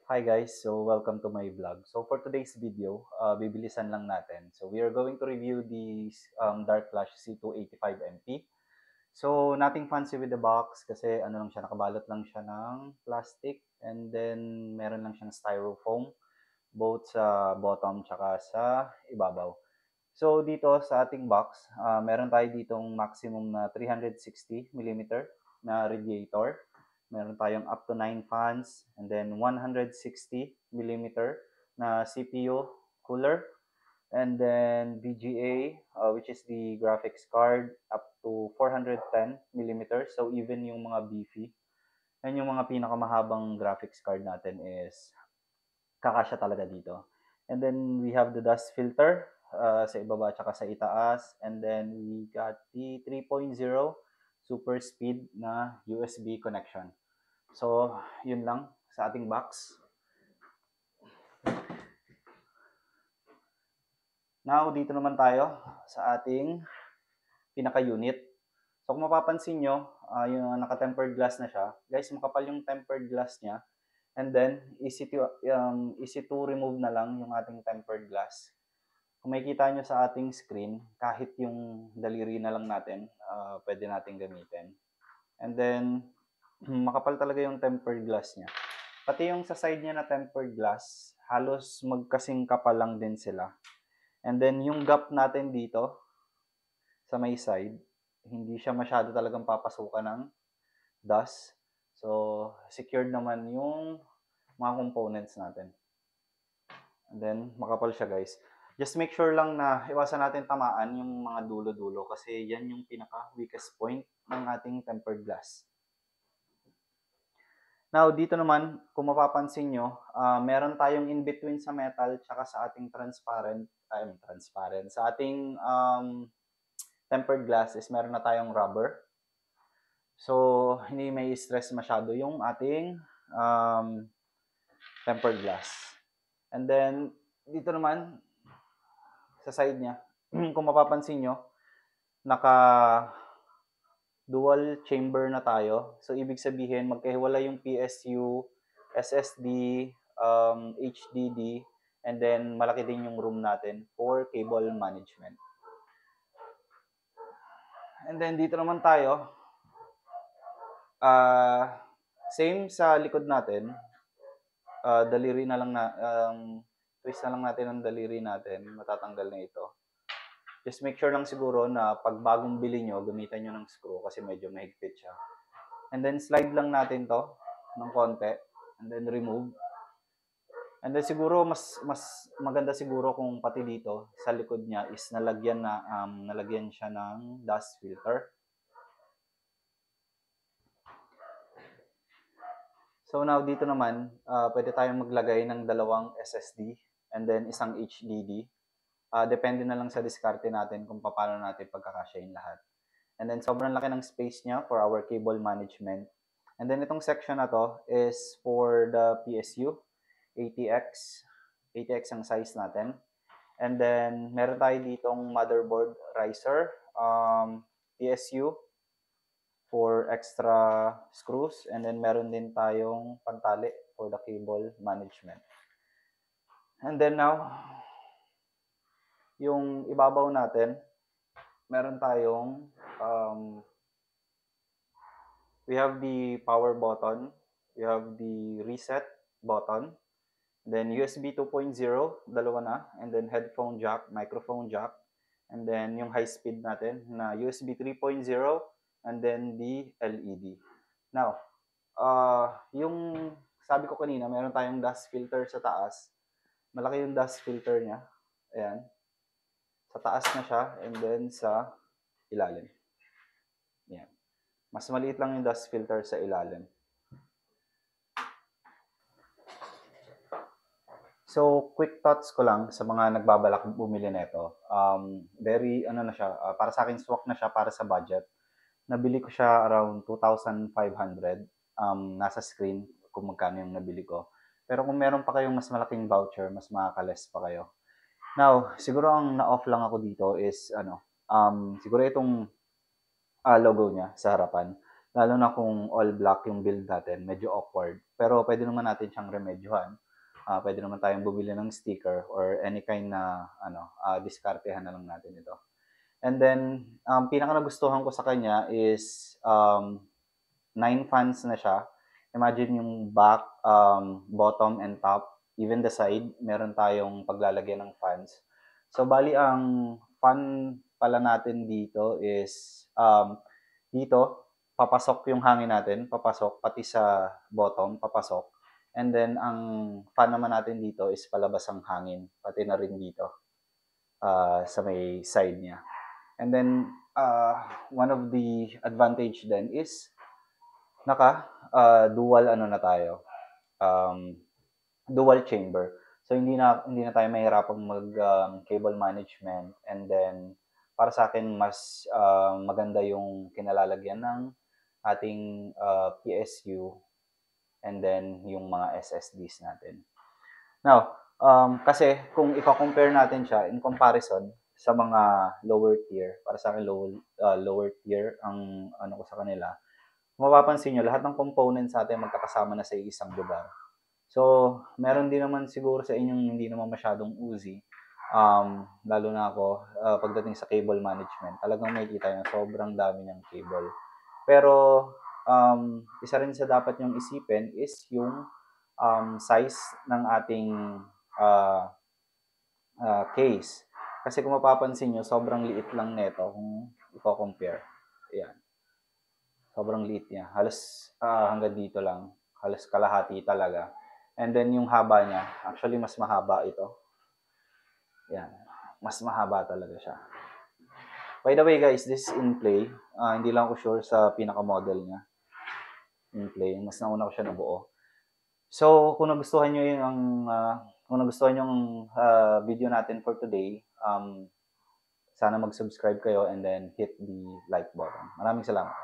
Hi guys, so welcome to my vlog. So for today's video, bibilisan lang natin. So we are going to review the Dark Flash C285MP. So nothing fancy with the box kasi ano lang siya, nakabalot lang siya ng plastic and then meron lang siyang styrofoam both sa bottom tsaka sa ibabaw. So dito sa ating box, meron tayo ditong maximum na 360 millimeter na radiator. Meron tayong up to 9 fans and then 160 millimeter na CPU cooler and then VGA which is the graphics card up to 410 millimeter. So even yung mga beefy and yung mga pinakamahabang graphics card natin is kakasya talaga dito. And then we have the dust filter sa ibaba at sa itaas. And then we got the 3.0 super speed na USB connection. So, yun lang sa ating box. Now, dito naman tayo sa ating pinaka-unit. So, kung mapapansin nyo, yung naka-tempered glass na siya. Guys, makapal yung tempered glass niya. And then, easy to remove na lang yung ating tempered glass. Kung makikita nyo sa ating screen, kahit yung daliri na lang natin, pwede natin gamitin. And then, makapal talaga yung tempered glass niya. Pati yung sa side niya na tempered glass, halos magkasing kapal lang din sila. And then, yung gap natin dito, sa may side, hindi siya masyado talagang papasukan ng dust. So, secured naman yung mga components natin. And then, makapal siya guys. Just make sure lang na iwasan natin tamaan yung mga dulo-dulo kasi yan yung pinaka-weakest point ng ating tempered glass. Now, dito naman, kung mapapansin nyo, meron tayong in-between sa metal tsaka sa ating transparent, sa ating tempered glass is meron na tayong rubber. So, hindi may stress masyado yung ating tempered glass. And then, dito naman, sa side niya, kung mapapansin nyo, naka dual chamber na tayo. So, ibig sabihin, magkahiwala yung PSU, SSD, HDD, and then malaki din yung room natin for cable management. And then, dito naman tayo, same sa likod natin, daliri na lang na, twist na lang natin ang daliri natin, matatanggal na ito. Just make sure lang siguro na pag bagong bili nyo, gamitan nyo ng screw kasi medyo mahigpit siya. And then slide lang natin to ng konti and then remove. And then siguro mas maganda siguro kung pati dito sa likod niya is nalagyan siya ng dust filter. So now dito naman, pwede tayong maglagay ng dalawang SSD and then isang HDD. Depende na lang sa diskarte natin kung paano natin pagkakasyahin lahat. And then sobrang laki ng space niya for our cable management. And then itong section na to is for the PSU, ATX. ATX ang size natin. And then meron tayo ditong motherboard riser, PSU for extra screws. And then meron din tayong pantali for the cable management. And then now, yung ibabaw natin, meron tayong we have the power button, we have the reset button, then USB 2.0, dalawa na, and then headphone jack, microphone jack, and then yung high speed natin na USB 3.0, and then the LED. Now, yung sabi ko kanina, meron tayong dust filter sa taas. Malaki yung dust filter niya. Ayan. Sa taas na siya, and then sa ilalim. Ayan. Mas maliit lang yung dust filter sa ilalim. So, quick thoughts ko lang sa mga nagbabalak bumili nito. Na siya, para sa akin swak na siya para sa budget. Nabili ko siya around 2,500. Nasa screen kung magkano yung nabili ko. Pero kung meron pa kayong mas malaking voucher, mas makaka-less pa kayo. Now, siguro ang na-off lang ako dito is siguro itong logo niya sa harapan. Lalo na kung all black yung build natin, medyo awkward. Pero pwede naman natin siyang remedyohan. Pwede naman tayong bumili ng sticker or any kind na diskartehan na lang natin ito. And then, pinaka nagustuhan ko sa kanya is 9 fans na siya. Imagine yung back, bottom, and top, even the side, meron tayong paglalagyan ng fans. So, bali ang fan pala natin dito is dito, papasok yung hangin natin, papasok, pati sa bottom, papasok. And then, ang fan naman natin dito is palabas ang hangin, pati na rin dito sa may side niya. And then, one of the advantage then is dual ano na tayo, dual chamber. So hindi na tayo mahihirapang mag cable management, and then para sa akin mas maganda yung kinalalagyan ng ating PSU and then yung mga SSDs natin. Now, kasi kung ipa-compare natin siya in comparison sa mga lower tier, para sa akin lower tier ang ano ko sa kanila, mapapansin nyo, lahat ng components natin magkakasama na sa isang lugar. So, meron din naman siguro sa inyong hindi naman masyadong uzi, lalo na ako, pagdating sa cable management, talagang makikita nyo, sobrang dami ng cable. Pero, isa rin sa dapat nyong isipin is yung size ng ating case. Kasi kung mapapansin nyo, sobrang liit lang nito kung i-compare. Ayan. Sobrang liit niya. Halos hanggang dito lang. Halos kalahati talaga. And then yung haba niya, actually mas mahaba ito. Yan. Mas mahaba talaga siya. By the way guys, this is in play. Hindi lang ako sure sa pinaka-model niya. In play. Mas nauna ko siya nabuo. So, kung nagustuhan nyo kung nagustuhan yung video natin for today, sana mag-subscribe kayo and then hit the like button. Maraming salamat.